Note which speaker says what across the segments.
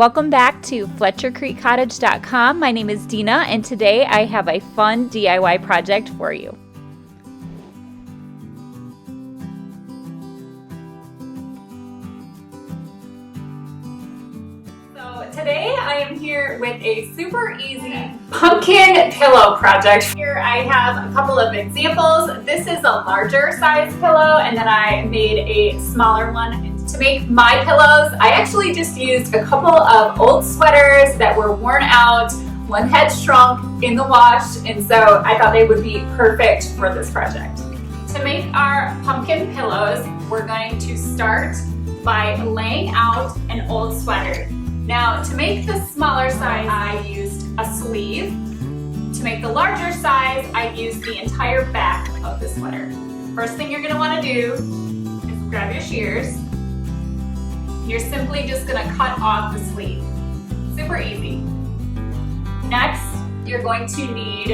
Speaker 1: Welcome back to FletcherCreekCottage.com. My name is Dina, and today I have a fun DIY project for you. So today I am here with a super easy pumpkin pillow project. Here I have a couple of examples. This is a larger size pillow, and then I made a smaller one. To make my pillows, I actually just used a couple of old sweaters that were worn out. One had shrunk in the wash, and so I thought they would be perfect for this project. To make our pumpkin pillows, we're going to start by laying out an old sweater. Now, to make the smaller size, I used a sleeve. To make the larger size, I used the entire back of the sweater. First thing you're going to want to do is grab your shears. You're simply just going to cut off the sleeve. Super easy. Next, you're going to need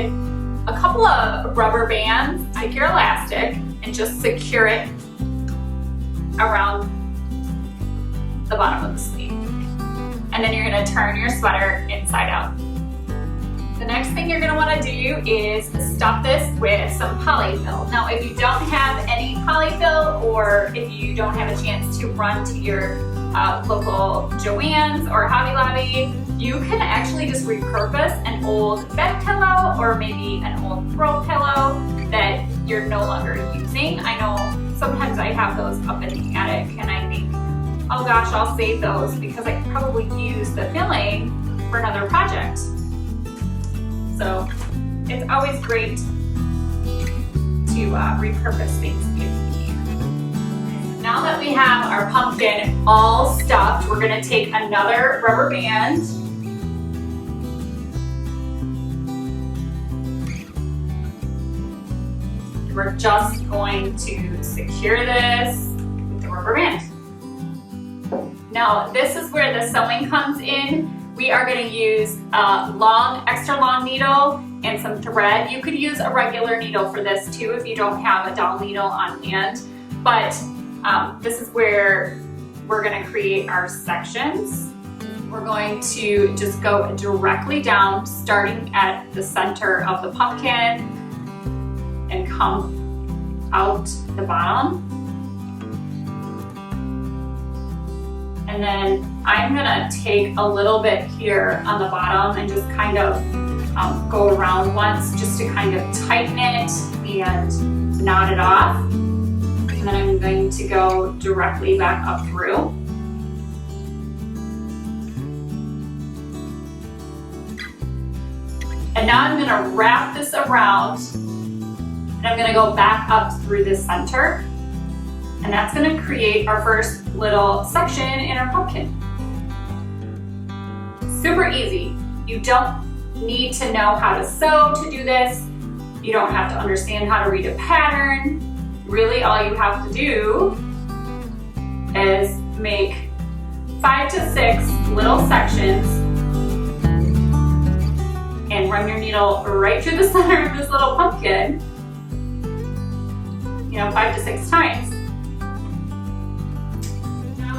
Speaker 1: a couple of rubber bands. Take your elastic and just secure it around the bottom of the sleeve. And then you're going to turn your sweater inside out. The next thing you're going to want to do is stuff this with some polyfill. Now, if you don't have any polyfill, or if you don't have a chance to run to your local Joann's or Hobby Lobby, you can actually just repurpose an old bed pillow or maybe an old throw pillow that you're no longer using. I know sometimes I have those up in the attic and I think, oh gosh, I'll save those because I could probably use the filling for another project. So it's always great to repurpose things if you can. Now that we have our pumpkin all stuffed, we're going to take another rubber band. We're just going to secure this with the rubber band. Now, this is where the sewing comes in. We are going to use a extra long needle and some thread. You could use a regular needle for this too if you don't have a dull needle on hand. But this is where we're going to create our sections. We're going to just go directly down, starting at the center of the pumpkin and come out the bottom. And then I'm gonna take a little bit here on the bottom and just kind of go around once just to kind of tighten it and knot it off. And then I'm going to go directly back up through. And now I'm gonna wrap this around and I'm gonna go back up through the center. And that's going to create our first little section in our pumpkin. Super easy. You don't need to know how to sew to do this. You don't have to understand how to read a pattern. Really, all you have to do is make 5 to 6 little sections and run your needle right through the center of this little pumpkin, 5 to 6 times.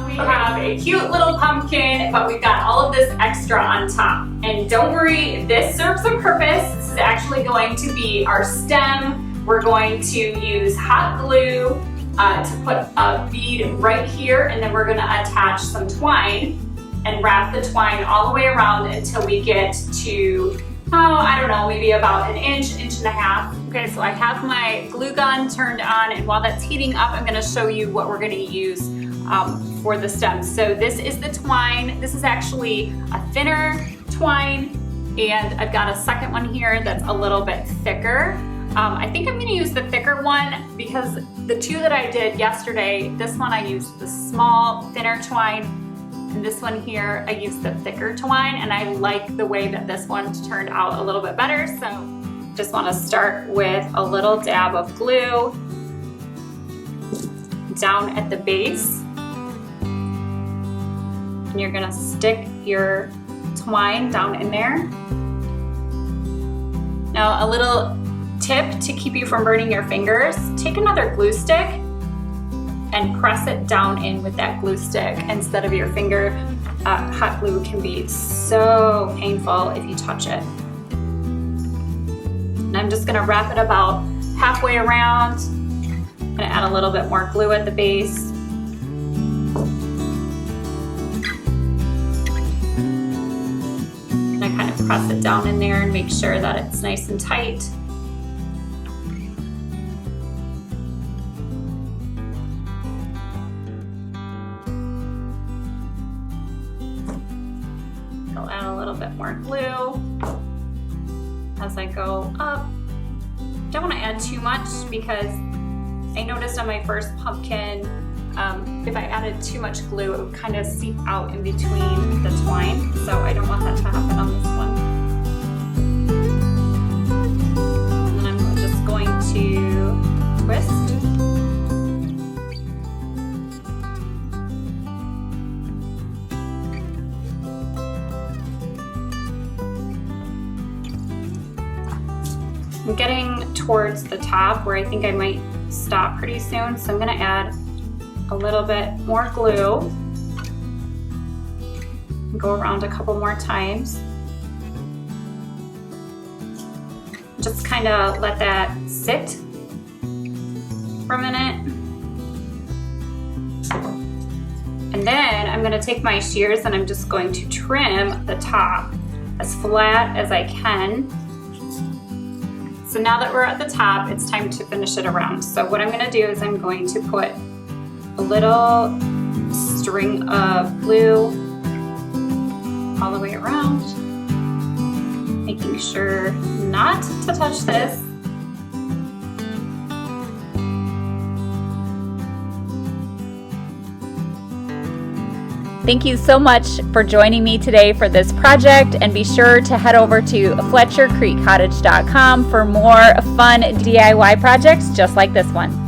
Speaker 1: We have a cute little pumpkin, but we've got all of this extra on top. And don't worry, this serves a purpose. This is actually going to be our stem. We're going to use hot glue to put a bead right here, and then we're going to attach some twine and wrap the twine all the way around until we get to, maybe about an inch and a half. Okay, so I have my glue gun turned on, and while that's heating up, I'm going to show you what we're going to use for the stems. So this is the twine. This is actually a thinner twine, and I've got a second one here that's a little bit thicker. I think I'm going to use the thicker one because the two that I did yesterday, this one I used the small, thinner twine, and this one here I used the thicker twine, and I like the way that this one turned out a little bit better. So just want to start with a little dab of glue down at the base. And you're gonna stick your twine down in there. Now, a little tip to keep you from burning your fingers, take another glue stick and press it down in with that glue stick instead of your finger. hot glue can be so painful if you touch it. And I'm just gonna wrap it about halfway around. I'm gonna add a little bit more glue at the base. And I kind of press it down in there and make sure that it's nice and tight. I'll add a little bit more glue as I go up. Don't want to add too much because I noticed on my first pumpkin, if I added too much glue, it would kind of seep out in between the twine. So I don't want that to happen on this one. And then I'm just going to twist. I'm getting towards the top where I think I might stop pretty soon, so I'm going to add a little bit more glue and go around a couple more times. Just kind of let that sit for a minute. And then I'm going to take my shears and I'm just going to trim the top as flat as I can. So now that we're at the top, it's time to finish it around. So what I'm gonna do is I'm going to put a little string of glue all the way around, making sure not to touch this.
Speaker 2: Thank you so much for joining me today for this project, and be sure to head over to FletcherCreekCottage.com for more fun DIY projects just like this one.